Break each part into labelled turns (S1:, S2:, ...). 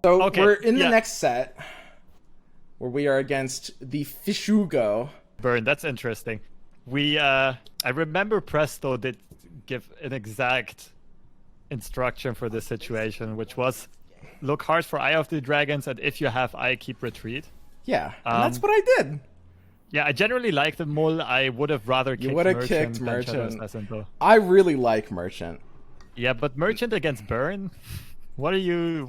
S1: So
S2: Okay,
S1: we're in the
S2: yeah.
S1: next set where we are against the Fishugo.
S2: Burn, that's interesting. I remember Presto did give an exact instruction for this situation, which was look hard for Eye of the Dragons, and if you have Eye, keep retreat.
S1: Yeah, and that's
S2: Um,
S1: what I did.
S2: yeah, I generally like the Mull. I would have rather
S1: You
S2: kicked
S1: would have kicked
S2: Merchant than Shadow
S1: Merchant.
S2: Assassin, though.
S1: I really like Merchant.
S2: Yeah, but Merchant against Burn? What are you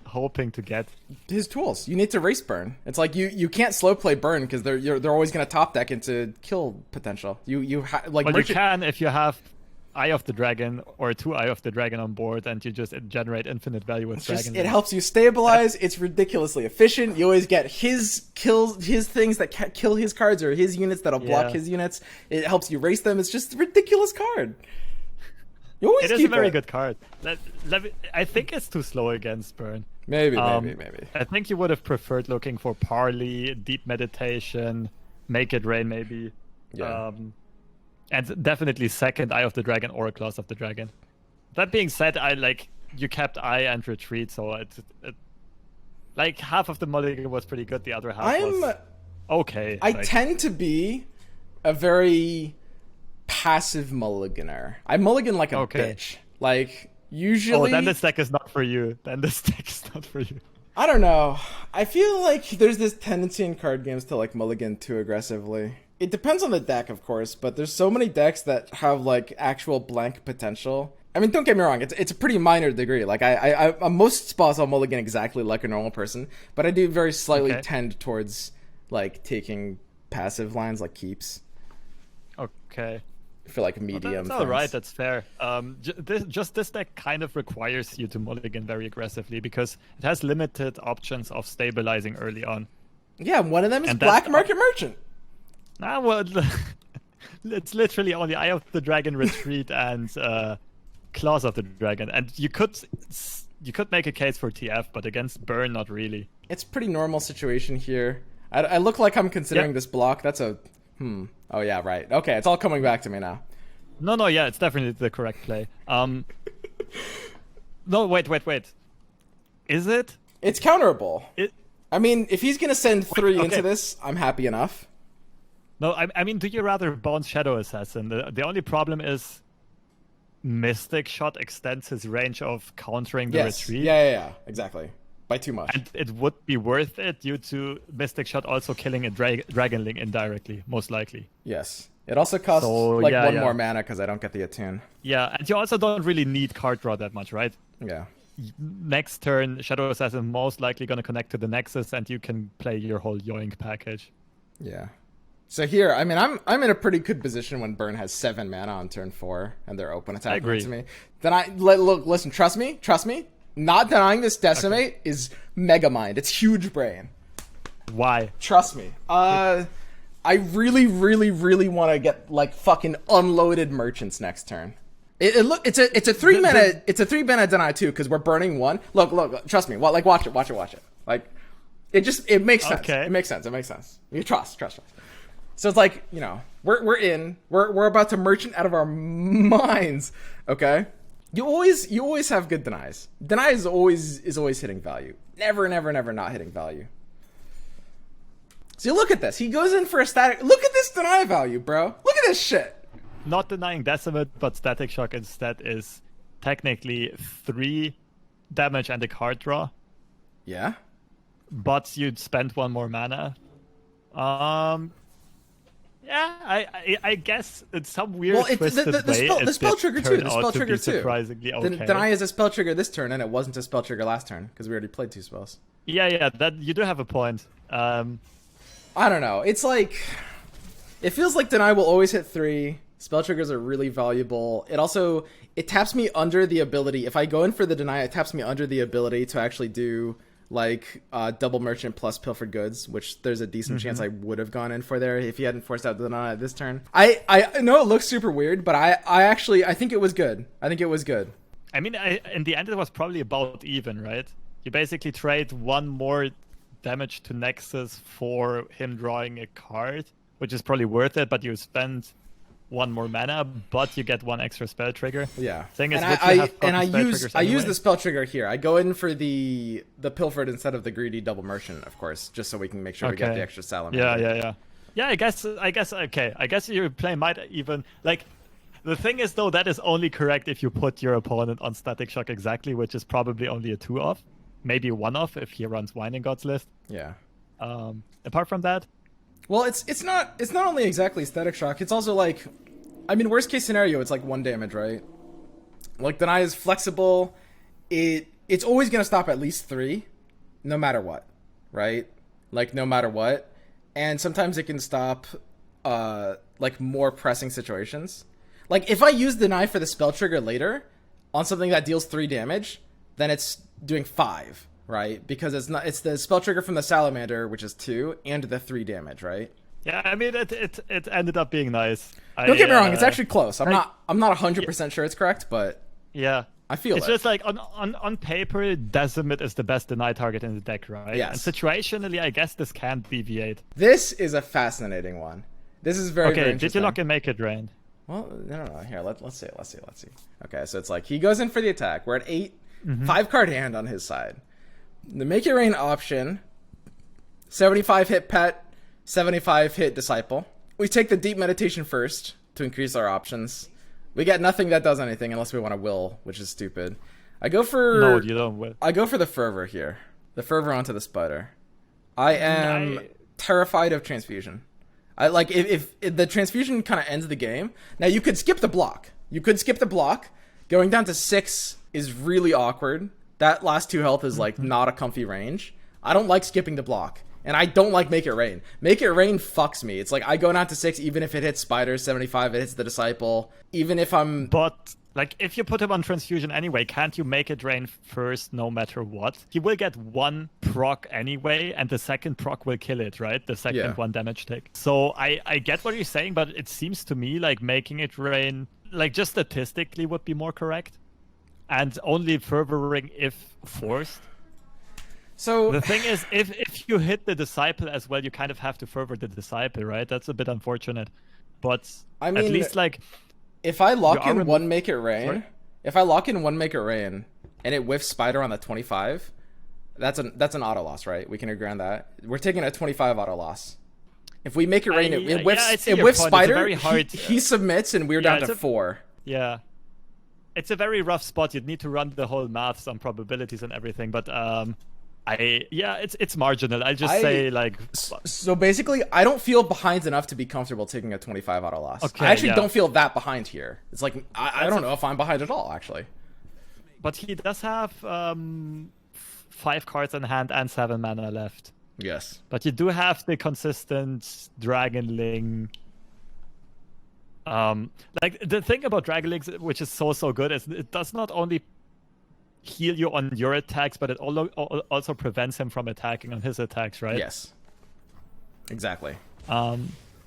S2: hoping to get?
S1: His tools. You need to race Burn. It's like you can't slow play Burn because they're always gonna top deck into kill potential. Like
S2: Well,
S1: Merchant.
S2: you can if you have Eye of the Dragon or 2 Eye of the Dragon on board, and you just generate infinite value with Dragon.
S1: It helps you stabilize. It's ridiculously efficient. You always get his kills, his things that kill his cards, or his units that'll block his units. It helps you race them. It's just a ridiculous card. You always
S2: It is
S1: keep
S2: a very
S1: it.
S2: good card. I think it's too slow against Burn.
S1: Maybe.
S2: I think you would have preferred looking for Parley, Deep Meditation, Make It Rain, maybe.
S1: Yeah.
S2: And definitely second Eye of the Dragon or Claws of the Dragon. That being said, you kept Eye and Retreat, so it like half of the mulligan was pretty good, the other half was okay.
S1: I tend to be a very passive mulliganer. I mulligan like a bitch. Like usually.
S2: Oh, then this deck is not for you.
S1: I don't know. I feel like there's this tendency in card games to like mulligan too aggressively. It depends on the deck, of course, but there's so many decks that have like actual blank potential. I mean, don't get me wrong, it's a pretty minor degree. Like I most spots I'll mulligan exactly like a normal person, but I do very slightly tend towards like taking passive lines like keeps.
S2: Okay.
S1: For like medium.
S2: That's all right. That's fair. This deck kind of requires you to mulligan very aggressively because it has limited options of stabilizing early on.
S1: Yeah, one of them is Black Market Merchant.
S2: Ah, well, it's literally only Eye of the Dragon, Retreat, and Claws of the Dragon, and you could make a case for TF, but against Burn, not really.
S1: It's a pretty normal situation here. I look like I'm considering this block. That's a Oh yeah, right. Okay, it's all coming back to me now.
S2: No, yeah, it's definitely the correct play. No, wait. Is it?
S1: It's counterable. I mean, if he's gonna send 3 into this, I'm happy enough.
S2: No, I mean, do you rather bounce Shadow Assassin? The only problem is Mystic Shot extends his range of countering the retreat.
S1: Yeah, exactly. By too much.
S2: And it would be worth it due to Mystic Shot also killing a Dragonling indirectly, most likely.
S1: Yes. It also costs one more mana because I don't get the attune.
S2: Yeah, and you also don't really need card draw that much, right?
S1: Yeah.
S2: Next turn, Shadow Assassin most likely going to connect to the Nexus, and you can play your whole Yoink package.
S1: Yeah. So here, I mean, I'm in a pretty good position when Burn has 7 mana on turn 4, and they're open attacking to me. Then listen, trust me. Not denying this Decimate is Mega Mind. It's huge brain.
S2: Why?
S1: Trust me. I really want to get like fucking unloaded merchants next turn. It's a 3 mana. It's a 3 mana deny too because we're burning 1. Look. Trust me. Watch it. Like, it makes sense.
S2: Okay.
S1: It makes sense. You trust. So it's like, we're about to merchant out of our minds. Okay. You always have good denies. Deny is always hitting value. Never not hitting value. So you look at this. He goes in for a static. Look at this deny value, bro. Look at this shit.
S2: Not denying Decimate, but Static Shock instead is technically 3 damage and a card draw.
S1: Yeah.
S2: But you'd spend 1 more mana. Yeah, I guess in some weird twisted way,
S1: the spell trigger too. The spell trigger too.
S2: Surprisingly okay.
S1: The deny is a spell trigger this turn, and it wasn't a spell trigger last turn because we already played 2 spells.
S2: Yeah, that you do have a point.
S1: I don't know. It's like it feels like deny will always hit 3. Spell triggers are really valuable. It taps me under the ability. If I go in for the deny, it taps me under the ability to actually do like double merchant plus pilfered goods, which there's a decent chance I would have gone in for there if he hadn't forced out the deny this turn. I know it looks super weird, but I think it was good.
S2: I mean, in the end, it was probably about even, right? You basically trade 1 more damage to Nexus for him drawing a card, which is probably worth it, but you spend one more mana, but you get one extra spell trigger.
S1: Yeah.
S2: Thing is,
S1: And I use the spell trigger here. I go in for the pilfered instead of the greedy double merchant, of course, just so we can make sure we get the extra salamander.
S2: Yeah, I guess okay. I guess your play might even like. The thing is, though, that is only correct if you put your opponent on Static Shock exactly, which is probably only a 2-off, maybe 1-off if he runs Winding God's list.
S1: Yeah.
S2: Apart from that,
S1: well, it's not only exactly Static Shock. It's also like, I mean, worst case scenario, it's like 1 damage, right? Like Deny is flexible. It's always gonna stop at least 3, no matter what, right? Like no matter what, and sometimes it can stop like more pressing situations. Like, if I use Deny for the spell trigger later on something that deals 3 damage, then it's doing 5, right? Because it's the spell trigger from the Salamander, which is 2, and the 3 damage, right?
S2: yeah, I mean, it ended up being nice.
S1: Don't get me wrong, it's actually close. I'm not 100% sure it's correct, but
S2: yeah,
S1: I feel
S2: it's just like on paper, Decimate is the best Deny target in the deck, right?
S1: Yes.
S2: And situationally, I guess this can deviate.
S1: this is a fascinating one. This is very, very
S2: Okay,
S1: interesting.
S2: did you lock in Make It Rain?
S1: Well, no. Here, let's see. Okay, so it's like he goes in for the attack. We're at 8, 5-card hand on his side. The Make It Rain option, 75 hit Pet, 75 hit Disciple. We take the Deep Meditation first to increase our options. We get nothing that does anything unless we want to Will, which is stupid. I go for
S2: No, you don't will.
S1: I go for the Fervor here. The Fervor onto the Spider. I am terrified of Transfusion. I like if the Transfusion kind of ends the game. Now you could skip the block. Going down to 6 is really awkward. That last 2 health is like not a comfy range. I don't like skipping the block, and I don't like Make It Rain. Make It Rain fucks me. It's like I go down to 6 even if it hits Spider, 75 it hits the Disciple. Even if I'm
S2: But like, if you put him on Transfusion anyway, can't you Make It Rain first no matter what? He will get 1 proc anyway, and the second proc will kill it, right? The second 1 damage take. So I get what you're saying, but it seems to me like making it rain, like just statistically, would be more correct. And only Fervoring if forced.
S1: So
S2: the thing is, if you hit the Disciple as well, you kind of have to Fervor the Disciple, right? That's a bit unfortunate. But I mean, at least like,
S1: if I lock in one Make It Rain, and it whiffs Spider on the 25, that's an auto loss, right? We can agree on that. We're taking a 25 auto loss. If we Make It Rain, it whiffs Spider. He submits, and we're down to 4.
S2: Yeah, it's a very rough spot. You'd need to run the whole maths on probabilities and everything, but it's marginal. I'll just say like.
S1: So basically, I don't feel behind enough to be comfortable taking a 25 auto loss.
S2: Okay,
S1: I actually don't feel that behind here. It's like I don't know if I'm behind at all, actually.
S2: But he does have 5 cards in hand and 7 mana left.
S1: Yes.
S2: But you do have the consistent Dragonling. Like the thing about Dragonlings, which is so good, is it does not only heal you on your attacks, but it also prevents him from attacking on his attacks, right?
S1: Yes. Exactly.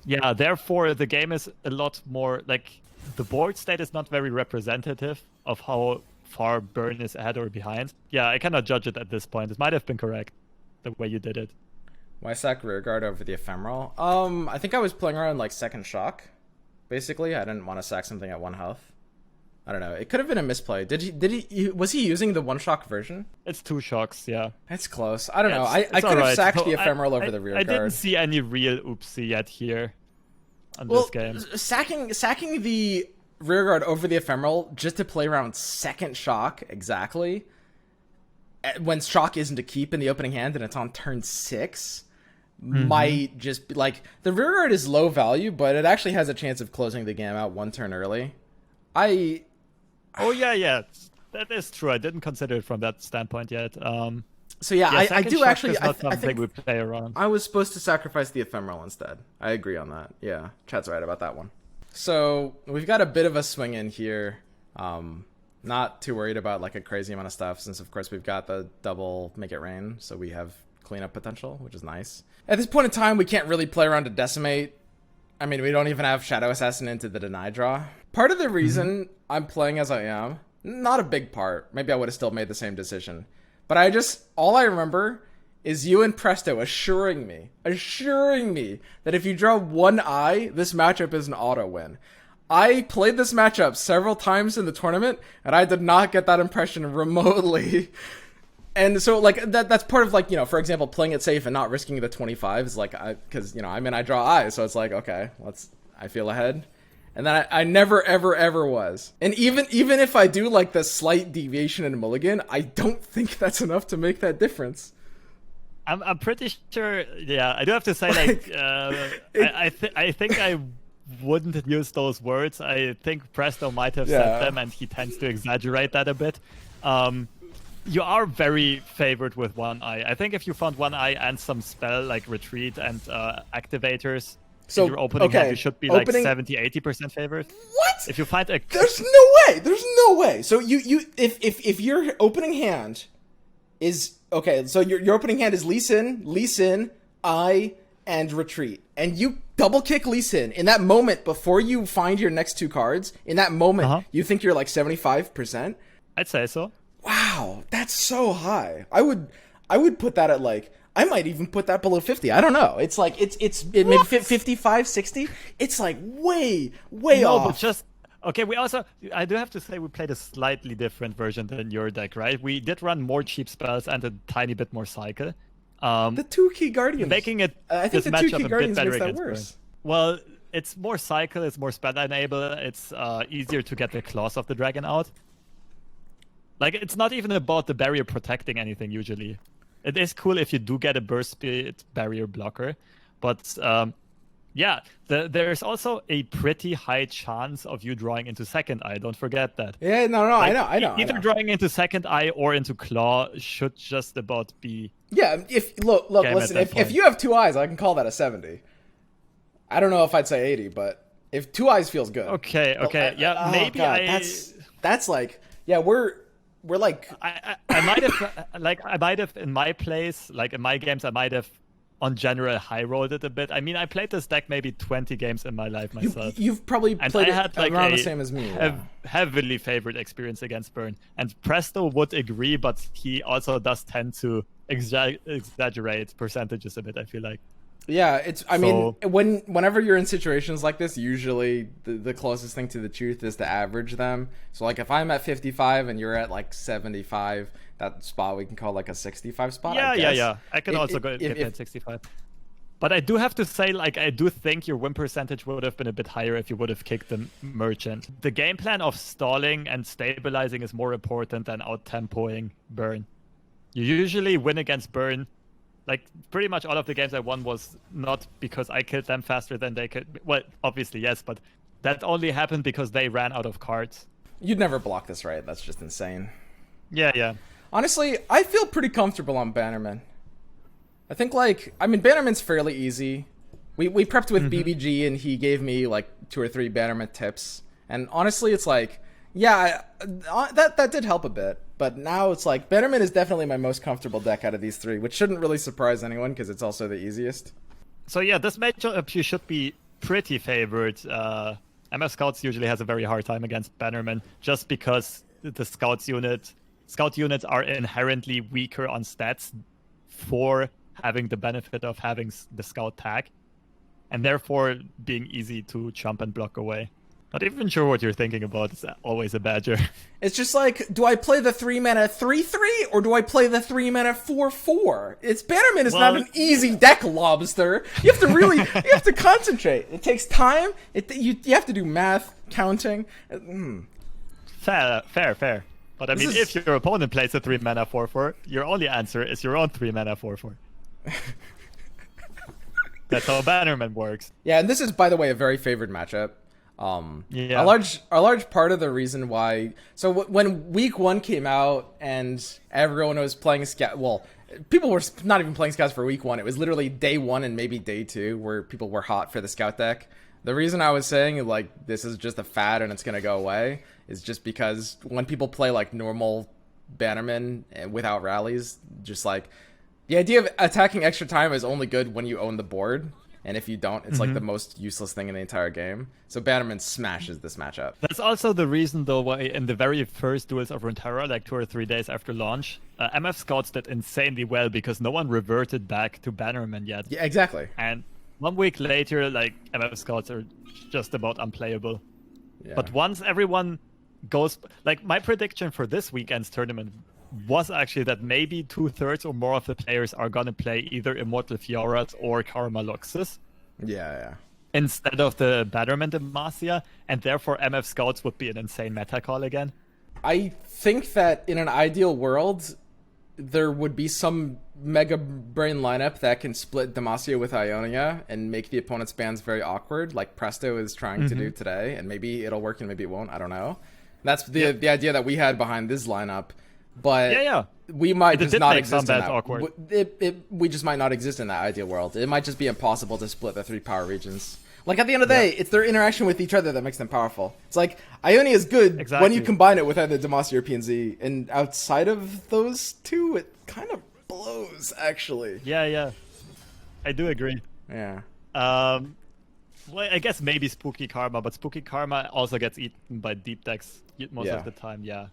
S2: Yeah, therefore the game is a lot more like the board state is not very representative of how far Burn is ahead or behind. Yeah, I cannot judge it at this point. It might have been correct the way you did it.
S1: Why sack Rearguard over the Ephemeral? I think I was playing around like Second Shock. Basically, I didn't want to sack something at 1 health. I don't know. It could have been a misplay. Was he using the 1-shock version?
S2: It's 2 shocks, yeah.
S1: That's close. I don't know. I could have sacked the Ephemeral over the Rearguard.
S2: I didn't see any real oopsie yet here on this game.
S1: Sacking the Rearguard over the Ephemeral just to play around Second Shock, exactly, when Shock isn't a keep in the opening hand and it's on turn 6, might just be like, the Rearguard is low value, but it actually has a chance of closing the game out 1 turn early.
S2: Oh yeah, that is true. I didn't consider it from that standpoint yet.
S1: So yeah, I do actually.
S2: I
S1: think
S2: we play around.
S1: I was supposed to sacrifice the Ephemeral instead. I agree on that. Yeah, Chat's right about that one. So we've got a bit of a swing in here. Not too worried about like a crazy amount of stuff, since of course we've got the double Make It Rain, so we have cleanup potential, which is nice. At this point in time, we can't really play around to Decimate. I mean, we don't even have Shadow Assassin into the Deny draw. Part of the reason I'm playing as I am, not a big part, maybe I would have still made the same decision, but all I remember is you and Presto assuring me that if you draw 1 eye, this matchup is an auto win. I played this matchup several times in the tournament, and I did not get that impression remotely. And so, like, that's part of, like, you know, for example, playing it safe and not risking the 25 is, like, because, you know, I draw eyes, so it's like, okay, I feel ahead. And then I never, ever, ever was. And even if I do, like, the slight deviation in mulligan, I don't think that's enough to make that difference.
S2: I'm pretty sure, yeah, I do have to say, like, I think I wouldn't use those words. I think Presto might have said them, and he tends to exaggerate that a bit. You are very favored with one eye. I think if you found one eye and some spell like retreat and activators in your opening hand, you should be like 70-80% favored.
S1: What?
S2: If you find a
S1: There's no way. So if your opening hand is okay, so your opening hand is Lee Sin, Eye, and retreat, and you double kick Lee Sin in that moment before you find your next two cards. In that moment, you think you're like 75%.
S2: I'd say so.
S1: Wow, that's so high. I would put that at like, I might even put that below 50. I don't know. It's like it maybe 55, 60. It's like way off.
S2: But just okay. I do have to say we played a slightly different version than your deck, right? We did run more cheap spells and a tiny bit more cycle.
S1: The 2 key guardians
S2: making it
S1: I think the 2 key guardians makes that worse.
S2: Well, it's more cycle, it's more spell enable, it's easier to get the claws of the dragon out. Like, it's not even about the barrier protecting anything usually. It is cool if you do get a burst speed barrier blocker, but yeah, there's also a pretty high chance of you drawing into second eye. Don't forget that.
S1: Yeah, no, like, I know.
S2: Either drawing into second eye or into claw should just about be.
S1: Yeah, listen. If you have 2 eyes, I can call that a 70. I don't know if I'd say 80, but if 2 eyes feels good.
S2: Okay, yeah, maybe
S1: God, that's like, yeah, we're like.
S2: I might have in my place, like in my games, I might have on general high rolled it a bit. I mean, I played this deck maybe 20 games in my life myself.
S1: You've probably played it like around the same as me.
S2: Heavily favored experience against Burn, and Presto would agree, but he also does tend to exaggerate percentages a bit, I feel like.
S1: Yeah, I mean, whenever you're in situations like this, usually the closest thing to the truth is to average them. So, like, if I'm at 55 and you're at, like, 75, that spot we can call, like, a 65 spot,
S2: Yeah. I can also get at 65. But I do have to say, like, I do think your win percentage would have been a bit higher if you would have kicked the Merchant. The game plan of stalling and stabilizing is more important than out-tempoing Burn. You usually win against Burn. Like, pretty much all of the games I won was not because I killed them faster than they could. Well, obviously, yes, but that only happened because they ran out of cards.
S1: You'd never block this, right? That's just insane.
S2: Yeah.
S1: Honestly, I feel pretty comfortable on Bannerman. I think, like, I mean, Bannerman's fairly easy. We prepped with BBG, and he gave me, like, 2 or 3 Bannerman tips. And honestly, it's like, yeah, that did help a bit. But now it's like, Bannerman is definitely my most comfortable deck out of these 3, which shouldn't really surprise anyone because it's also the easiest.
S2: So yeah, this matchup you should be pretty favored. MF Scouts usually has a very hard time against Bannerman just because the Scout units are inherently weaker on stats for having the benefit of having the Scout tag, and therefore being easy to jump and block away. Not even sure what you're thinking about. It's always a badger. It's
S1: just like, do I play the 3-mana 3/3 or do I play the 3-mana 4/4? Bannerman is not an easy deck, Lobster. You have to concentrate. It takes time. You have to do math, counting.
S2: Fair. But I mean, if your opponent plays a 3-mana 4/4, your only answer is your own 3-mana 4/4. That's how Bannerman works.
S1: Yeah, and this is, by the way, a very favored matchup.
S2: Yeah.
S1: A large part of the reason why, so when week 1 came out and everyone was playing Scout, well, people were not even playing Scouts for week 1. It was literally day 1 and maybe day 2 where people were hot for the Scout deck. The reason I was saying, like, this is just a fad and it's gonna go away is just because when people play, like, normal Bannerman without rallies, just like, the idea of attacking extra time is only good when you own the board. And if you don't, it's like the most useless thing in the entire game. So Bannerman smashes this matchup.
S2: That's also the reason, though, why in the very first duels of Runeterra, like 2 or 3 days after launch, MF Scouts did insanely well because no one reverted back to Bannerman yet.
S1: Yeah, exactly.
S2: And 1 week later, like, MF Scouts are just about unplayable.
S1: Yeah.
S2: But once everyone goes, like my prediction for this weekend's tournament was actually that maybe 2/3 or more of the players are gonna play either Immortal Fioras or Karma Luxus
S1: Yeah.
S2: instead of the Betterment Demacia, and therefore MF Scouts would be an insane meta call again.
S1: I think that in an ideal world, there would be some Mega Brain lineup that can split Demacia with Ionia and make the opponent's bans very awkward, like Presto is trying to do today, and maybe it'll work and maybe it won't, I don't know. That's the idea that we had behind this lineup, but we might just not exist in that.
S2: Awkward.
S1: We just might not exist in that ideal world. It might just be impossible to split the 3 power regions. Like, at the end of the day, it's their interaction with each other that makes them powerful. It's like, Ionia is good when you combine it with either Demacia or PNZ, and outside of those two, it kind of blows, actually.
S2: Yeah. I do agree.
S1: Yeah.
S2: Well, I guess maybe Spooky Karma, but Spooky Karma also gets eaten by deep decks most of the time. Yeah,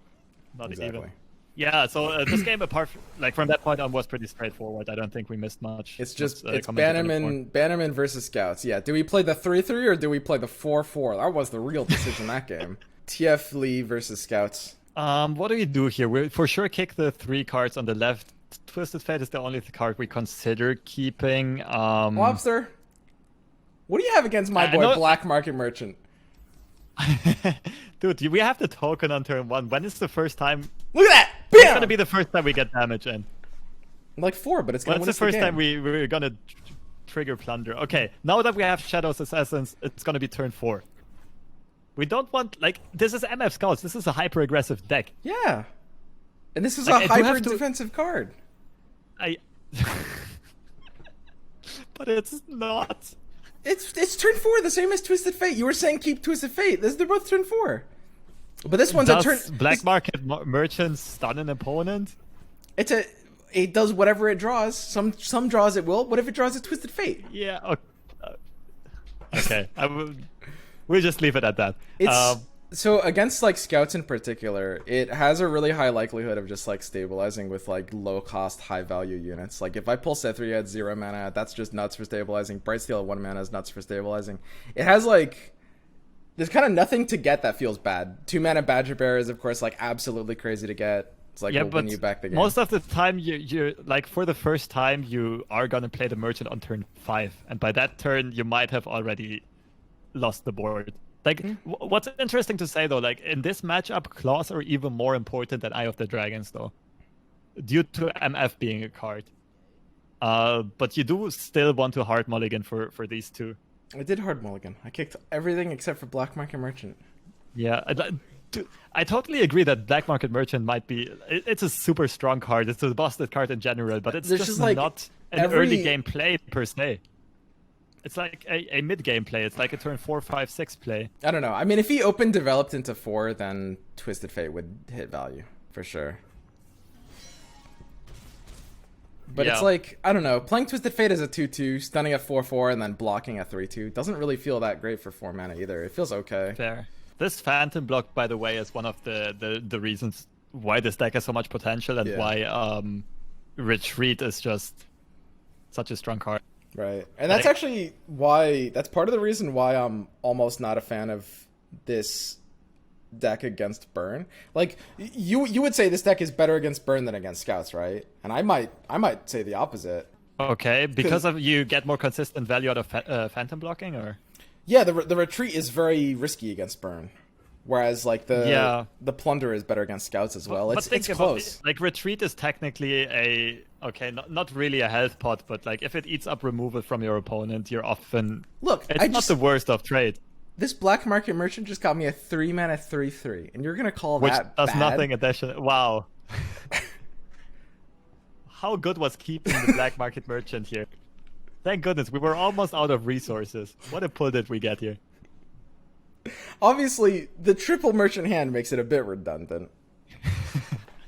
S2: not even. Yeah, so this game, from that point on, was pretty straightforward. I don't think we missed much.
S1: It's just it's Bannerman versus Scouts. Yeah, do we play the 3-3 or do we play the 4-4? That was the real decision that game. TF Lee versus Scouts.
S2: What do we do here? We for sure kick the 3 cards on the left. Twisted Fate is the only card we consider keeping.
S1: Lobster. What do you have against my boy Black Market Merchant?
S2: Dude, we have the token on turn 1. When is the first time?
S1: Look at that! Bam!
S2: It's gonna be the first time we get damage in.
S1: Like 4, but it's gonna win
S2: the first time we're gonna trigger Plunder. Okay, now that we have Shadows Assassins, it's gonna be turn 4. We don't want, this is MF Scouts. This is a hyper-aggressive deck.
S1: Yeah. And this is a hyper-defensive card.
S2: But it's not.
S1: It's turn 4, the same as Twisted Fate. You were saying keep Twisted Fate. They're both turn 4. But this one's a turn.
S2: Black Market Merchant stun an opponent?
S1: It does whatever it draws. Some draws it will. What if it draws a Twisted Fate?
S2: Yeah. Okay. We'll just leave it at that.
S1: So against Scouts in particular, it has a really high likelihood of just stabilizing with low cost, high value units. Like if I pull Sethri at 0 mana, that's just nuts for stabilizing. Brightsteel at 1 mana is nuts for stabilizing. It has there's kind of nothing to get that feels bad. 2 mana Badger Bear is of course absolutely crazy to get. It's we'll win you back the game.
S2: Most of the time you're for the first time you are gonna play the Merchant on turn 5, and by that turn you might have already lost the board. What's interesting to say though, in this matchup, claws are even more important than Eye of the Dragons though, due to MF being a card. But you do still want to hard mulligan for these two.
S1: I did hard mulligan. I kicked everything except for Black Market Merchant.
S2: Yeah, I totally agree that Black Market Merchant might be. It's a super strong card. It's a busted card in general, but it's just not an early game play per se. It's like a mid-game play. It's like a turn 4, 5, 6 play.
S1: I don't know. I mean, if he open developed into 4, then Twisted Fate would hit value for sure. But it's I don't know. Playing Twisted Fate as a 2/2, stunning at 4/4, and then blocking at 3/2 doesn't really feel that great for 4 mana either. It feels okay.
S2: Fair. This Phantom block, by the way, is one of the reasons why this deck has so much potential and why Retreat is just such a strong card.
S1: Right. And that's actually why, that's part of the reason why I'm almost not a fan of this deck against Burn. You would say this deck is better against Burn than against Scouts, right? And I might say the opposite.
S2: Okay, because you get more consistent value out of Phantom blocking, or?
S1: Yeah, the Retreat is very risky against Burn. Whereas the Plunder is better against Scouts as well. It's close.
S2: Retreat is technically not really a health pot, but if it eats up removal from your opponent, you're often it's not the worst of trade.
S1: This Black Market Merchant just got me a 3 mana 3/3, and you're gonna call that bad?
S2: Which does nothing additional. Wow. How good was keeping the Black Market Merchant here? Thank goodness, we were almost out of resources. What a pull did we get here?
S1: Obviously, the triple Merchant hand makes it a bit redundant.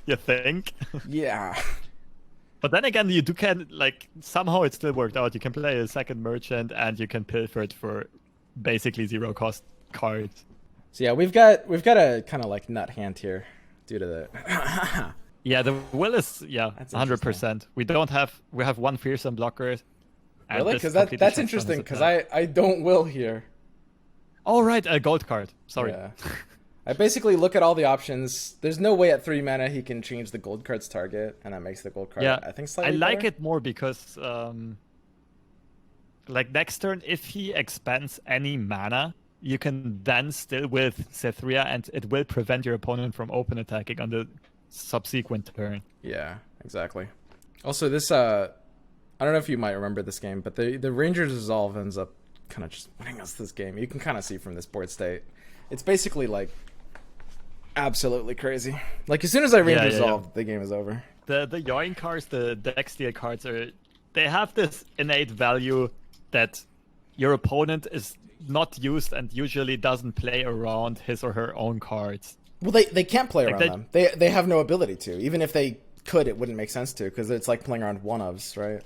S2: You think?
S1: Yeah.
S2: But then again, you can somehow it still worked out. You can play a second Merchant and you can pilfer it for basically 0 cost cards.
S1: So yeah, we've got a kind of nut hand here due to the.
S2: Yeah, the will is 100%. We have 1 fearsome blocker.
S1: Really? Because that's interesting. Because I don't will here.
S2: Oh right, a gold card. Sorry.
S1: Yeah. I basically look at all the options. There's no way at 3 mana he can change the gold card's target, and that makes the gold card,
S2: Yeah,
S1: I think,
S2: I
S1: slightly
S2: like
S1: better.
S2: it more because, like next turn, if he expends any mana, you can then still with Cethria, and it will prevent your opponent from open attacking on the subsequent turn.
S1: Yeah, exactly. Also, this, I don't know if you might remember this game, but the Rangers Resolve ends up kind of just winning us this game. You can kind of see from this board state. It's basically like absolutely crazy. Like as soon as I Ranger Resolve, the game is over.
S2: The Yoin cards, the deck steal cards they have this innate value that your opponent is not used and usually doesn't play around his or her own cards.
S1: Well, they can't play around them. They have no ability to. Even if they could, it wouldn't make sense to, because it's like playing around one-ofs, right?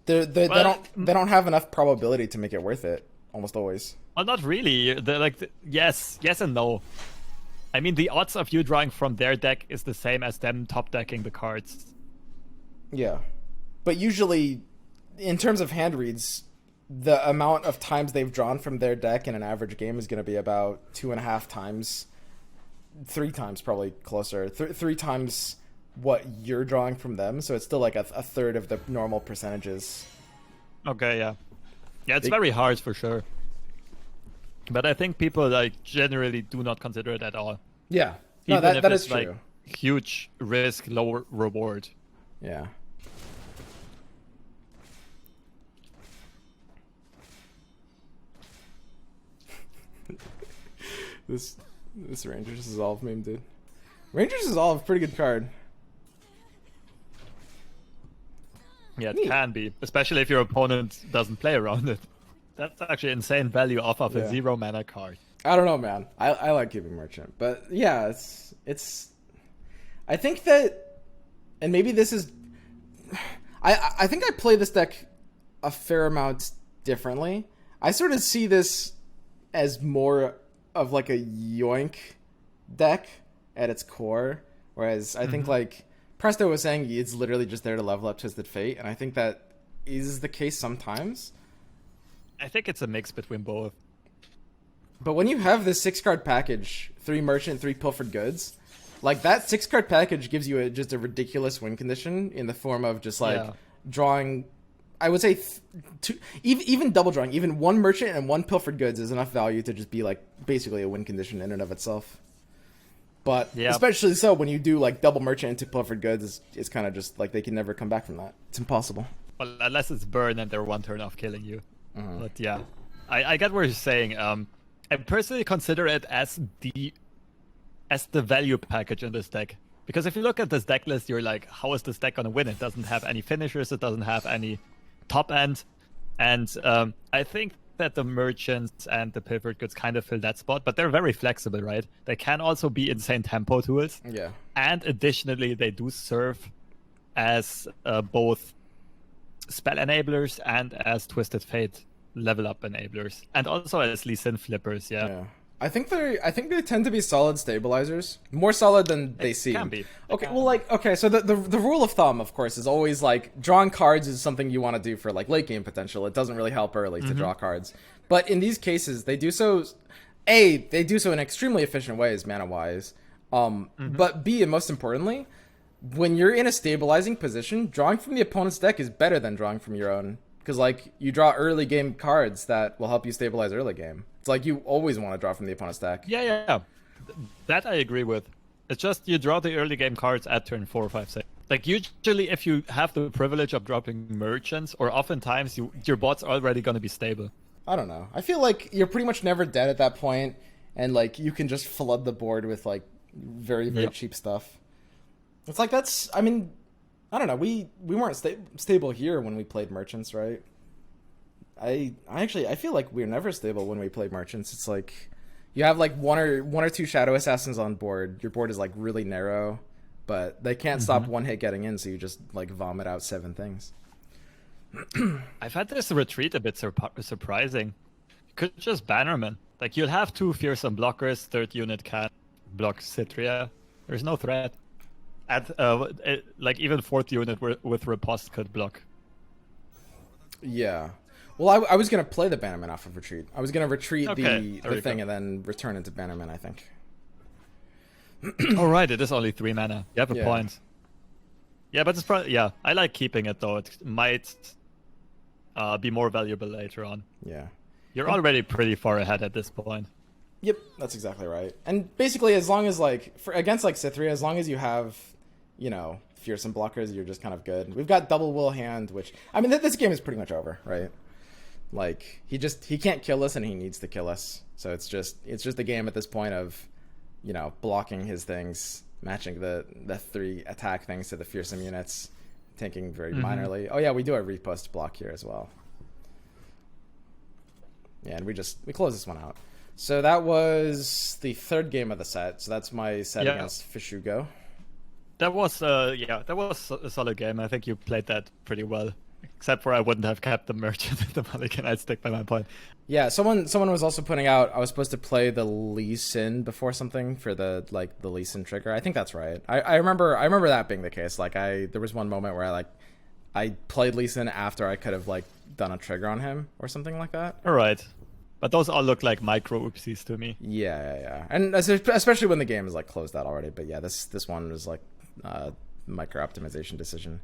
S1: They don't have enough probability to make it worth it. Almost always.
S2: Well, not really. They're like yes and no. I mean, the odds of you drawing from their deck is the same as them top decking the cards.
S1: Yeah, but usually, in terms of hand reads, the amount of times they've drawn from their deck in an average game is going to be about 2.5 times, 3 times probably closer, 3 times what you're drawing from them. So it's still like a third of the normal percentages.
S2: Okay, yeah, it's very hard for sure. But I think people like generally do not consider it at all.
S1: Yeah, no,
S2: Even if
S1: that
S2: it's
S1: is true.
S2: Like, huge risk, low reward.
S1: Yeah. This Rangers Resolve meme, dude. Rangers Resolve, pretty good card.
S2: Yeah, it can be, especially if your opponent doesn't play around it. That's actually insane value off of a 0 mana card.
S1: I don't know, man. I like keeping Merchant, but yeah, it's. I think that, and maybe this is. I think I play this deck a fair amount differently. I sort of see this as more of like a yoink deck at its core, whereas I think like Presto was saying, it's literally just there to level up Twisted Fate, and I think that is the case sometimes.
S2: I think it's a mix between both.
S1: But when you have this 6-card package, 3 Merchant, 3 Pilfered Goods, like that 6-card package gives you just a ridiculous win condition in the form of just like drawing. I would say even double drawing, even 1 Merchant and 1 Pilfered Goods is enough value to just be like basically a win condition in and of itself. But especially so when you do like double Merchant into Pilfered Goods, it's kind of just like they can never come back from that. It's impossible.
S2: Well, unless it's burn and they're 1 turn off killing you. But yeah, I get what you're saying. I personally consider it as the value package in this deck. Because if you look at this deck list, you're like, how is this deck going to win? It doesn't have any finishers, it doesn't have any top end. And I think that the Merchants and the Pilfered Goods kind of fill that spot, but they're very flexible, right? They can also be insane tempo tools.
S1: Yeah.
S2: And additionally, they do serve as both spell enablers and as Twisted Fate level up enablers, and also as Lee Sin flippers. Yeah.
S1: I think they tend to be solid stabilizers, more solid than they seem.
S2: Can be.
S1: Okay, well, like, so the rule of thumb, of course, is always like drawing cards is something you want to do for like late game potential. It doesn't really help early to draw cards, but in these cases, they do so. They do so in extremely efficient ways, mana wise. But B, and most importantly, when you're in a stabilizing position, drawing from the opponent's deck is better than drawing from your own. Because, like, you draw early game cards that will help you stabilize early game. It's like you always want to draw from the opponent's deck.
S2: Yeah. That I agree with. It's just you draw the early game cards at turn 4, 5, 6. Like, usually if you have the privilege of dropping Merchants, or oftentimes your bot's already going to be stable.
S1: I don't know. I feel like you're pretty much never dead at that point, and, like, you can just flood the board with, like, very, very cheap stuff. It's like that's... I mean... I don't know. We weren't stable here when we played Merchants, right? I feel like we were never stable when we played Merchants. It's like you have like one or two Shadow Assassins on board. Your board is like really narrow, but they can't stop one hit getting in, so you just like vomit out 7 things.
S2: I've had this retreat a bit surprising. You could just Bannerman. Like you'll have 2 fearsome blockers. 3rd unit can block Cithria. There's no threat. Like even 4th unit with Riposte could block.
S1: Yeah. Well, I was gonna play the Bannerman off of retreat. I was gonna retreat
S2: Okay,
S1: the thing and then return into Bannerman, I think.
S2: Oh right, it is only 3 mana. You have a
S1: Yeah.
S2: point. Yeah, but it's probably yeah. I like keeping it though. It might be more valuable later on.
S1: Yeah.
S2: You're already pretty far ahead at this point.
S1: Yep, that's exactly right. And basically, as long as like against like Cithria, as long as you have, you know, fearsome blockers, you're just kind of good. We've got double will hand, which I mean, this game is pretty much over, right? Like he can't kill us, and he needs to kill us. So it's just a game at this point of, you know, blocking his things, matching the 3 attack things to the fearsome units, tanking very minorly. Oh yeah, we do a repost block here as well. Yeah, and we close this one out. So that was the 3rd game of the set. So that's my set against TheFishou Go.
S2: That was that was a solid game. I think you played that pretty well. Except for I wouldn't have kept the merchant in the mulligan. I'd stick by my point.
S1: Yeah, someone was also putting out I was supposed to play the Lee Sin before something for the Lee Sin trigger. I think that's right. I remember that being the case. Like there was one moment where I played Lee Sin after I could have like done a trigger on him or something like that.
S2: All right. But those all look like micro oopsies to me.
S1: Yeah. And especially when the game is like closed out already. But yeah, this one was like micro optimization decision.